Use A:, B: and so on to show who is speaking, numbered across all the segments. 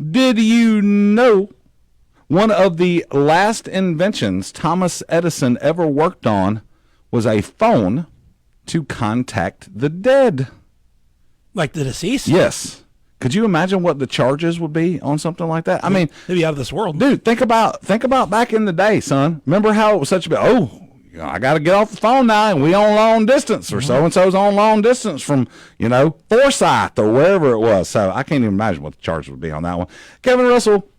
A: Did you know one of the last inventions Thomas Edison ever worked on was a phone to contact the dead?
B: Like the deceased?
A: Yes. Could you imagine what the charges would be on something like that? I mean,
B: they'd be out of this world.
A: Dude, think about back in the day, son. Remember how it was such a big, I got to get off the phone now, and we on long distance, or so-and-so's on long distance from, Forsyth or wherever it was. So I can't even imagine what the charges would be on that one. Kevin Russell,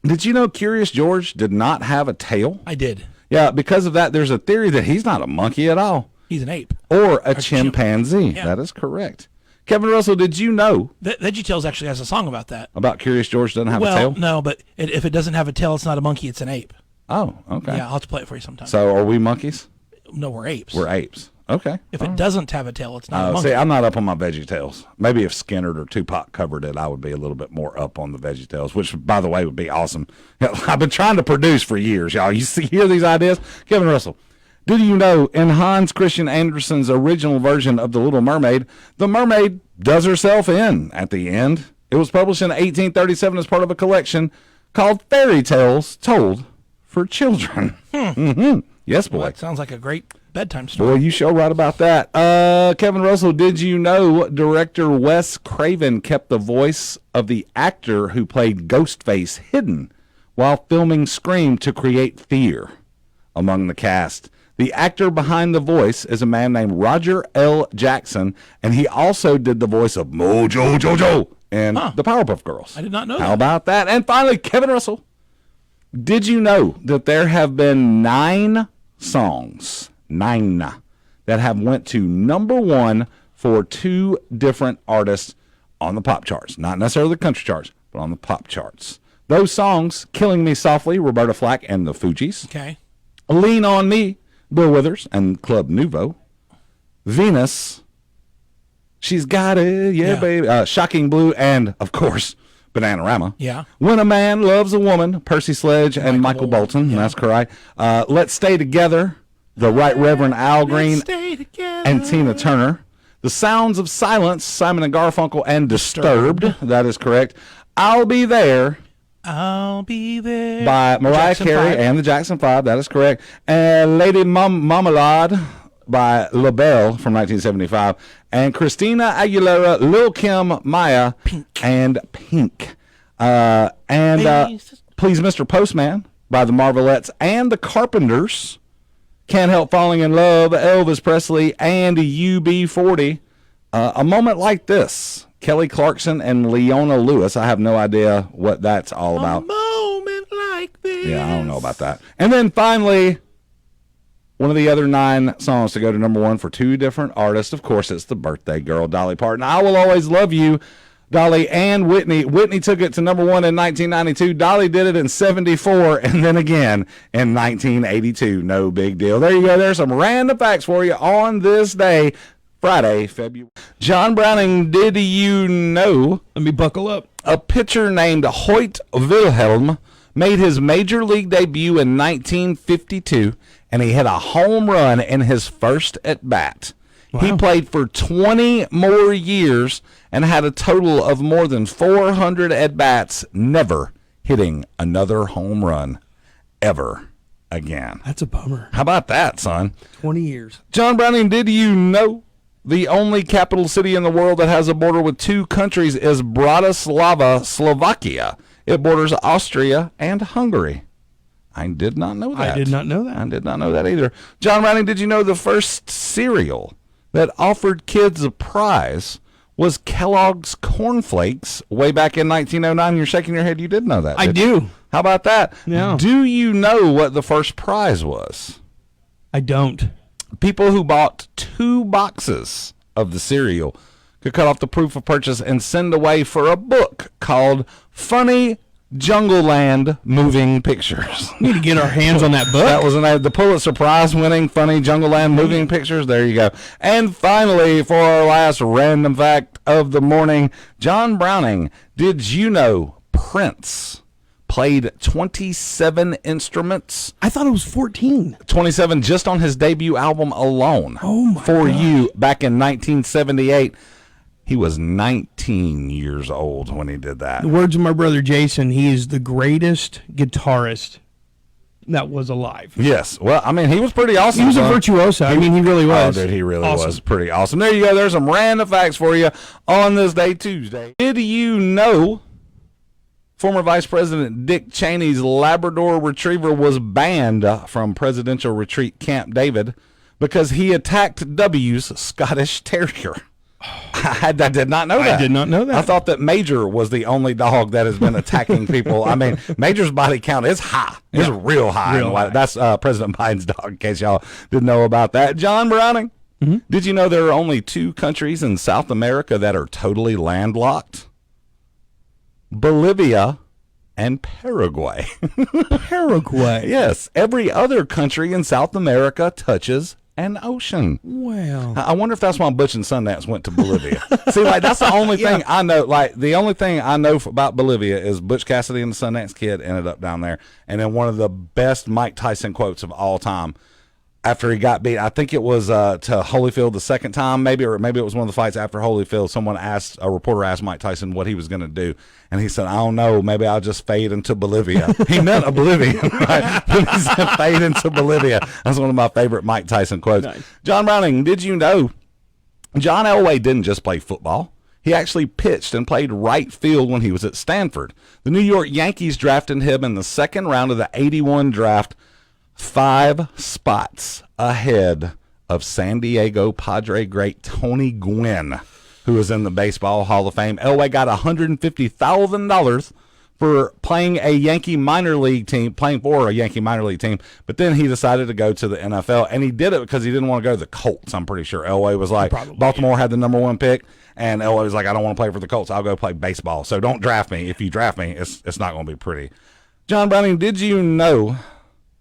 A: did you know Curious George did not have a tail?
B: I did.
A: Yeah, because of that, there's a theory that he's not a monkey at all.
B: He's an ape.
A: Or a chimpanzee.
B: Yeah.
A: That is correct. Kevin Russell, did you know
B: VeggieTales actually has a song about that.
A: About Curious George doesn't have a tail?
B: Well, no, but if it doesn't have a tail, it's not a monkey, it's an ape.
A: Oh, okay.
B: Yeah, I'll have to play it for you sometime.
A: So are we monkeys?
B: No, we're apes.
A: We're apes. Okay.
B: If it doesn't have a tail, it's not a monkey.
A: See, I'm not up on my VeggieTales. Maybe if Skinner or Tupac covered it, I would be a little bit more up on the VeggieTales, which, by the way, would be awesome. I've been trying to produce for years, y'all. You hear these ideas? Kevin Russell, did you know in Hans Christian Andersen's original version of The Little Mermaid, the mermaid does herself in at the end? It was published in 1837 as part of a collection called Fairy Tales Told for Children. Yes, boy.
B: Well, that sounds like a great bedtime story.
A: Boy, you sure right about that. Kevin Russell, did you know director Wes Craven kept the voice of the actor who played Ghostface hidden while filming Scream to create fear among the cast? The actor behind the voice is a man named Roger L. Jackson, and he also did the voice of Mojo Jojo in the Powerpuff Girls.
B: I did not know
A: How
B: that.
A: about that? And finally, Kevin Russell, did you know that there have been 9 songs, 9, that have went to number 1 for 2 different artists on the pop charts? Not necessarily the country charts, but on the pop charts. Those songs, Killing Me Softly, Roberta Flack and the Fugees.
B: Okay.
A: Lean on Me, Bill Withers and Club Nouveau. Venus, She's Got It, yeah. Baby. Shocking Blue, and, of course, Bananarama.
B: Yeah.
A: When a Man Loves a Woman, Percy Sledge and Michael Bolton. Yeah. That's correct. Let's Stay Together, the Right Reverend Al Green and Tina Turner. The Sounds of Silence, Simon & Garfunkel and Disturbed. That is correct. I'll Be There.
B: I'll Be There.
A: By Mariah Carey and the Jackson 5. That is correct. And Lady Marmalade by LaBelle from 1975. And Christina Aguilera, Lil' Kim, Maya, and Pink. Please, Mr. Postman by the Marvelettes and the Carpenters. Can't Help Falling in Love, Elvis Presley, and UB40. A Moment Like This, Kelly Clarkson and Leona Lewis. I have no idea what that's all about.
B: A moment like this.
A: Yeah, I don't know about that. And then finally, one of the other 9 songs to go to number 1 for 2 different artists. Of course, it's the birthday girl, Dolly Parton. I Will Always Love You, Dolly and Whitney. Whitney took it to number 1 in 1992. Dolly did it in 74, and then again in 1982. No big deal. There you go. There's some random facts for you on this day, Friday, February. John Browning, did you know?
C: Let me buckle up.
A: A pitcher named Hoyt Wilhelm made his major league debut in 1952, and he hit a home run in his first at bat. Wow. He played for 20 more years and had a total of more than 400 at-bats, never hitting another home run ever again.
C: That's a bummer.
A: How about that, son?
C: 20 years.
A: John Browning, did you know the only capital city in the world that has a border with 2 countries is Bratislava, Slovakia? It borders Austria and Hungary. I did not know that.
C: I did not know that.
A: I did not know that either. John Browning, did you know the first cereal that offered kids a prize was Kellogg's Corn Flakes way back in 1909? You're shaking your head. You did know that.
C: I do.
A: How about that?
C: Yeah.
A: Do you know what the first prize was?
C: I don't.
A: People who bought 2 boxes of the cereal could cut off the proof of purchase and send away for a book called Funny Jungleland Moving Pictures.
C: We need to get our hands on that book.
A: That was the Pulitzer Prize winning Funny Jungleland Moving Pictures. There you go. And finally, for our last random fact of the morning, John Browning, did you know Prince played 27 instruments?
C: I thought it was 14.
A: 27 just on his debut album alone.
C: Oh, my
A: For
C: gosh.
A: You back in 1978. He was 19 years old when he did that.
C: The words of my brother Jason, he is the greatest guitarist that was alive.
A: Yes. Well, I mean, he was pretty awesome.
C: He was a virtuoso. I mean, he really was.
A: Oh, dude, he really
C: awesome.
A: was pretty awesome. There you go. There's some random facts for you on this day, Tuesday. Did you know former Vice President Dick Cheney's Labrador Retriever was banned from presidential retreat Camp David because he attacked W's Scottish Terrier? I did not know that.
C: I did not know that.
A: I thought that Major was the only dog that has been attacking people. I mean, Major's body count is high. It's real high.
C: Real high.
A: That's President Biden's dog, in case y'all didn't know about that. John Browning, did you know there are only 2 countries in South America that are totally landlocked? Bolivia and Paraguay.
C: Paraguay.
A: Yes, every other country in South America touches an ocean.
C: Well,
A: I wonder if that's why Butch and Sundance went to Bolivia. See, like, that's the only thing I know. Like, the only thing I know about Bolivia is Butch Cassidy and the Sundance Kid ended up down there. And then one of the best Mike Tyson quotes of all time, after he got beat, I think it was to Holyfield the second time, maybe it was one of the fights after Holyfield. A reporter asked Mike Tyson what he was going to do, and he said, "I don't know, maybe I'll just fade into Bolivia." He meant oblivion, right? He said fade into Bolivia. That's one of my favorite Mike Tyson quotes. Nice. John Browning, did you know John Elway didn't just play football? He actually pitched and played right field when he was at Stanford. The New York Yankees drafted him in the second round of the '81 draft, 5 spots ahead of San Diego Padre great Tony Gwynn, who was in the Baseball Hall of Fame. Elway got $150,000 for playing for a Yankee minor league team, but then he decided to go to the NFL, and he did it because he didn't want to go to the Colts. I'm pretty sure Elway was like, Baltimore had the number 1 pick, and Elway was like, I don't want to play for the Colts. I'll go play baseball. So don't draft me. If you draft me, it's not going to be pretty. John Browning, did you know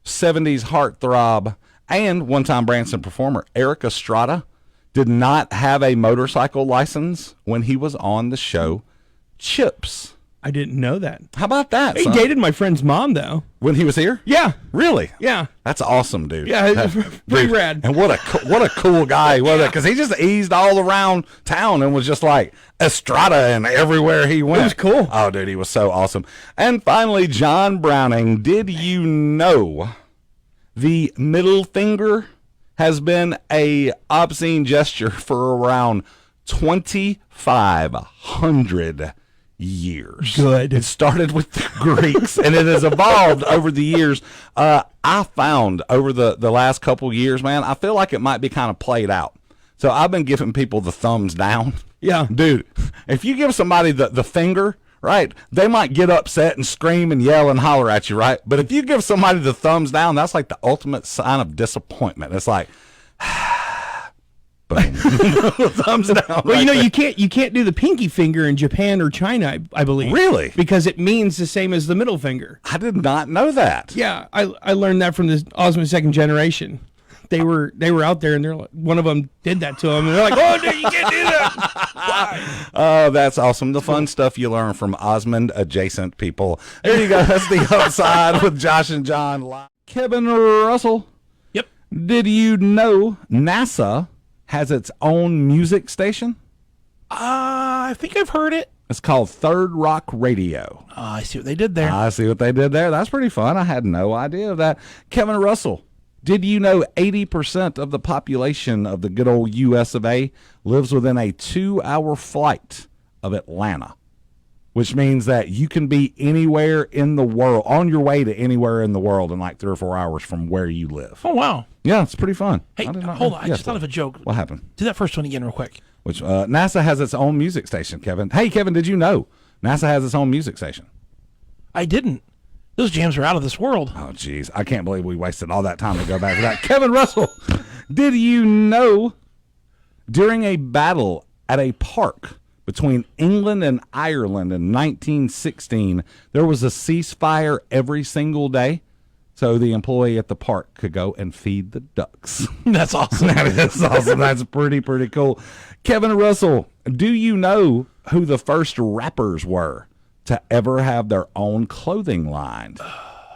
A: 70s heartthrob and one-time Branson performer Eric Estrada did not have a motorcycle license when he was on the show Chips?
C: I didn't know that.
A: How about that?
C: He dated my friend's mom, though.
A: When he was here?
C: Yeah.
A: Really?
C: Yeah.
A: That's awesome, dude.
C: Yeah, it's pretty rad.
A: And what a cool guy was it? Because he just eased all around town and was just like Estrada and everywhere he went.
C: It was cool.
A: Oh, dude, he was so awesome. And finally, John Browning, did you know the middle finger has been a obscene gesture for around 2,500 years.
C: Good.
A: It started with the Greeks, and it has evolved over the years. I found over the last couple years, man, I feel like it might be kind of played out. So I've been giving people the thumbs down.
C: Yeah.
A: Dude, if you give somebody the finger, right, they might get upset and scream and yell and holler at you, right? But if you give somebody the thumbs down, that's like the ultimate sign of disappointment. It's like, boom. Thumbs down.
C: Well, you know, you can't do the pinky finger in Japan or China, I believe.
A: Really?
C: Because it means the same as the middle finger.
A: I did not know that.
C: Yeah, I learned that from the Osmond Second Generation. They were out there, and they're like, one of them did that to them, and they're like, "Oh, no, you can't do that." Why?
A: Oh, that's awesome. The fun stuff you learn from Osmond adjacent people. There you go. That's the Upside with Josh and John. Kevin Russell.
B: Yep.
A: Did you know NASA has its own music station?
B: I think I've heard it.
A: It's called Third Rock Radio.
B: I see what they did there.
A: I see what they did there. That's pretty fun. I had no idea of that. Kevin Russell. Did you know 80% of the population of the good old U.S. of A. lives within a 2-hour flight of Atlanta, which means that you can be anywhere in the world, on your way to anywhere in the world in like 3 or 4 hours from where you live.
B: Oh, wow.
A: Yeah, it's pretty fun.
B: Hey, hold on. I just thought of a joke.
A: What happened?
B: Do that first one again real quick.
A: Which NASA has its own music station, Kevin. Hey, Kevin, did you know NASA has its own music station?
B: I didn't. Those jams are out of this world.
A: Oh, geez. I can't believe we wasted all that time to go back to that. Kevin Russell, did you know during a battle at a park between England and Ireland in 1916, there was a ceasefire every single day? So the employee at the park could go and feed the ducks.
B: That's awesome.
A: That is awesome. That's pretty cool. Kevin Russell, do you know who the first rappers were to ever have their own clothing line?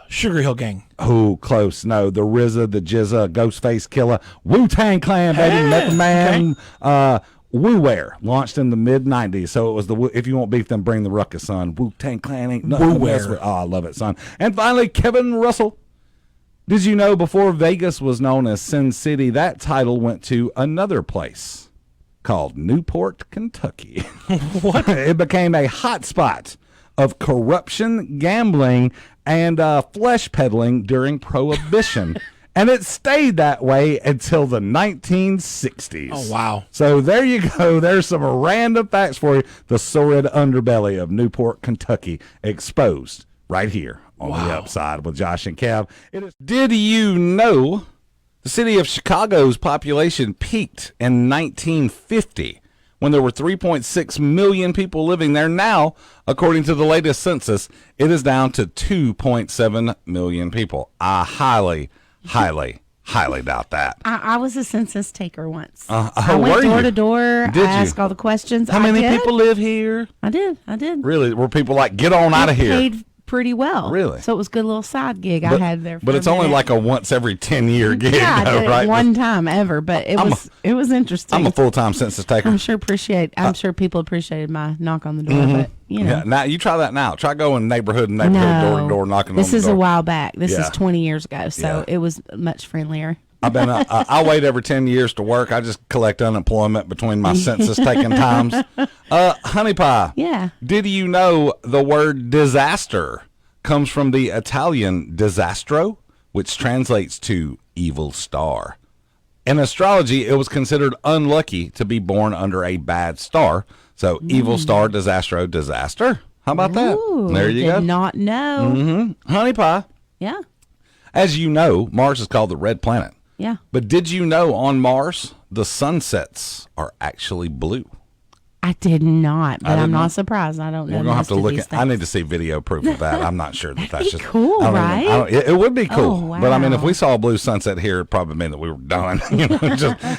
B: Sugar Hill Gang.
A: Oh, close. No, the RZA, the Jizza, Ghostface Killer, Wu-Tang Clan, baby,
B: Hey,
A: Method Man, WooWare launched in the mid '90s, so it was the if you want beef, then bring the ruckus, son. Wu-Tang Clan ain't nothing.
C: WooWare.
A: Oh, I love it, son. And finally, Kevin Russell. Did you know before Vegas was known as Sin City, that title went to another place called Newport, Kentucky?
B: What?
A: It became a hotspot of corruption, gambling, and flesh peddling during Prohibition. And it stayed that way until the 1960s.
B: Oh, wow.
A: So there you go. There's some random facts for you. The sordid underbelly of Newport, Kentucky, exposed right here on the upside with Josh and Kev. Did you know the city of Chicago's population peaked in 1950 when there were 3.6 million people living there? Now, according to the latest census, it is down to 2.7 million people. I highly doubt that.
D: I was a census taker once.
A: Oh,
D: I went
A: were
D: door
A: you?
D: to door.
A: Did
D: I
A: you?
D: asked all the questions.
A: How many people live here?
D: I did.
A: Really? Were people like, get on out of here?
D: Paid pretty well.
A: Really?
D: So it was a good little side gig I had there.
A: But it's only like a once every 10-year gig,
D: yeah, I
A: though,
D: did
A: right?
D: it one time ever, but it was interesting.
A: I'm a full-time census taker.
D: I'm sure people appreciated my knock on the door, but you know.
A: Yeah, now you try that now. Try going neighborhood to neighborhood, door to door, knocking on the door.
D: This is a while back. This
A: Yeah.
D: is 20 years ago, so
A: Yeah.
D: it was much friendlier.
A: I've been. I wait every 10 years to work. I just collect unemployment between my census taking times. Honey Pie.
D: Yeah.
A: Did you know the word disaster comes from the Italian disastro, which translates to evil star? In astrology, it was considered unlucky to be born under a bad star. So evil star, disastro, disaster. How about that?
D: Ooh,
A: There you
D: did
A: go.
D: not know.
A: Honey Pie.
D: Yeah.
A: As you know, Mars is called the red planet.
D: Yeah.
A: But did you know on Mars, the sunsets are actually blue?
D: I did not, but
A: did
D: I'm
A: not.
D: not surprised. I don't know.
A: We're going to have
D: most
A: to
D: of
A: look
D: these
A: at, I
D: things.
A: need to see video proof of that. I'm not sure that's
D: be
A: just
D: cool,
A: I don't
D: right?
A: I don't- it would be cool.
D: Oh,
A: But I mean, if
D: wow.
A: we saw a blue sunset here, it'd probably mean that we were done. You know,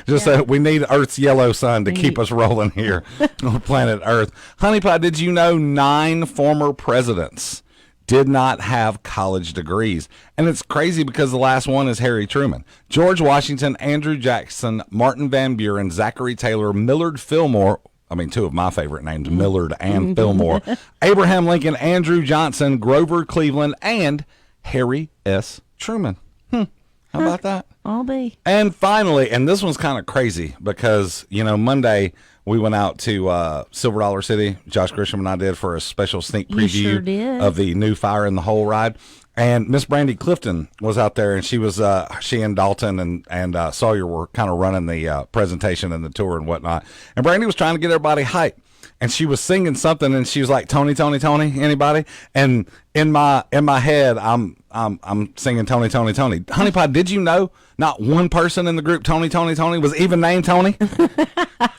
A: just that we need Earth's yellow sun to keep us rolling here on planet Earth. Honey Pie, did you know 9 former presidents did not have college degrees? And it's crazy because the last one is Harry Truman. George Washington, Andrew Jackson, Martin Van Buren, Zachary Taylor, Millard Fillmore. I mean, 2 of my favorite names, Millard and Fillmore. Abraham Lincoln, Andrew Johnson, Grover Cleveland, and Harry S. Truman. How about that?
D: I'll be.
A: And finally, and this one's kind of crazy because, you know, Monday we went out to Silver Dollar City. Josh Grisham and I did for a special sneak
D: You
A: preview
D: sure did.
A: of the new Fire in the Hole ride. And Miss Brandy Clifton was out there, and she was she and Dalton and Sawyer were kind of running the presentation and the tour and whatnot. And Brandy was trying to get everybody hyped. And she was singing something, and she was like, "Tony, Tony, Tony, anybody?" And in my head, I'm singing Tony, Tony, Tony. Honey Pie, did you know not one person in the group Tony, Tony, Tony was even named Tony?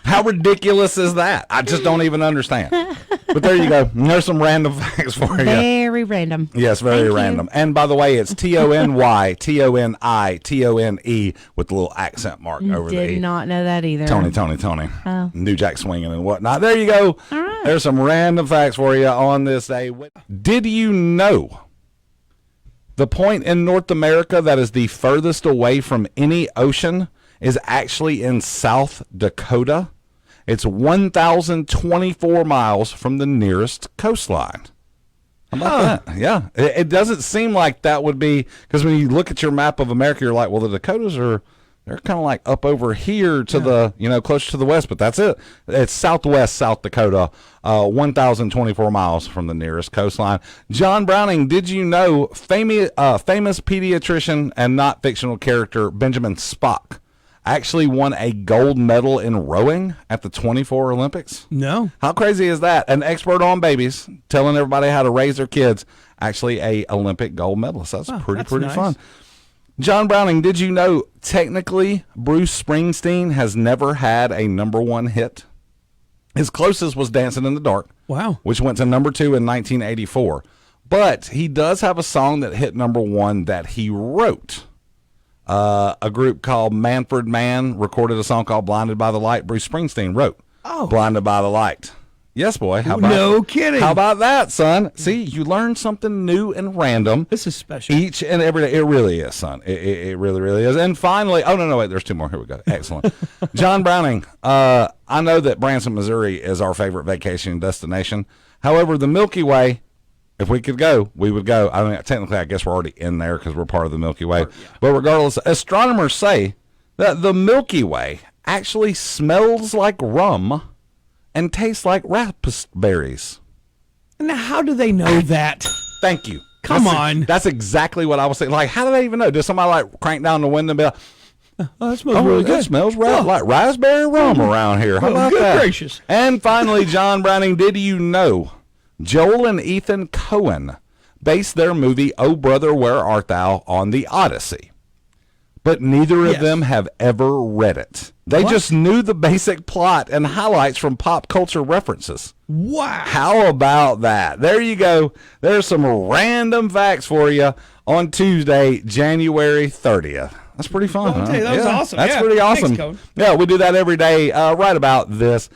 A: How ridiculous is that? I just don't even understand. But there you go. There's some random facts for you.
D: Very random.
A: Yes, very
D: Thank you.
A: random. And by the way, it's Tony, Tony with the little accent mark over the
D: Did
A: E.
D: not know that either.
A: Tony.
D: Oh.
A: New Jack swinging and whatnot. There you go.
D: All right.
A: There's some random facts for you on this day. Did you know the point in North America that is the furthest away from any ocean is actually in South Dakota? It's 1,024 miles from the nearest coastline. How about that? Yeah. It doesn't seem like that would be, because when you look at your map of America, you're like, well, the Dakotas they're kind of like up over here to the, closer to the west, but that's it. It's southwest South Dakota, 1,024 miles from the nearest coastline. John Browning, did you know famous pediatrician and not fictional character Benjamin Spock actually won a gold medal in rowing at the 24 Olympics?
C: No.
A: How crazy is that? An expert on babies telling everybody how to raise their kids, actually a Olympic gold medalist. That's pretty
C: nice.
A: fun. John Browning, did you know technically Bruce Springsteen has never had a #1 hit? His closest was Dancing in the Dark.
C: Wow.
A: Which went to #2 in 1984. But he does have a song that hit #1 that he wrote. A group called Manfred Mann recorded a song called Blinded by the Light. Bruce Springsteen wrote Blinded by the Light. Yes, boy. How about
C: No kidding.
A: How about that, son? See, you learn something new and random
C: This is special.
A: each and every day. It really is, son. It really, really is. And finally, oh, no, wait, there's two more. Here we go. Excellent. John Browning, I know that Branson, Missouri is our favorite vacation destination. However, the Milky Way, if we could go, we would go. I mean, technically, I guess we're already in there because we're part of the Milky Way. But regardless, astronomers say that the Milky Way actually smells like rum and tastes like raspberries.
C: Now, how do they know that?
A: Thank you.
C: Come on.
A: That's exactly what I was saying. Like, how do they even know? Did somebody like crank down the window and be like,
C: Oh, that smells really
A: that
C: good.
A: smells like raspberry rum around here. How
C: Oh,
A: about
C: good
A: that?
C: gracious.
A: And finally, John Browning, did you know Joel and Ethan Coen based their movie Oh Brother, Where Art Thou on the Odyssey? But neither of
C: Yes.
A: them have ever read it. They just knew the basic plot and highlights from pop culture references.
C: Wow.
A: How about that? There you go. There's some random facts for you on Tuesday, January 30th. That's pretty fun.
C: I'll tell you, that was awesome.
A: That's
C: Yeah.
A: pretty
C: Thanks,
A: awesome.
C: Coach.
A: Yeah, we do that every day right about this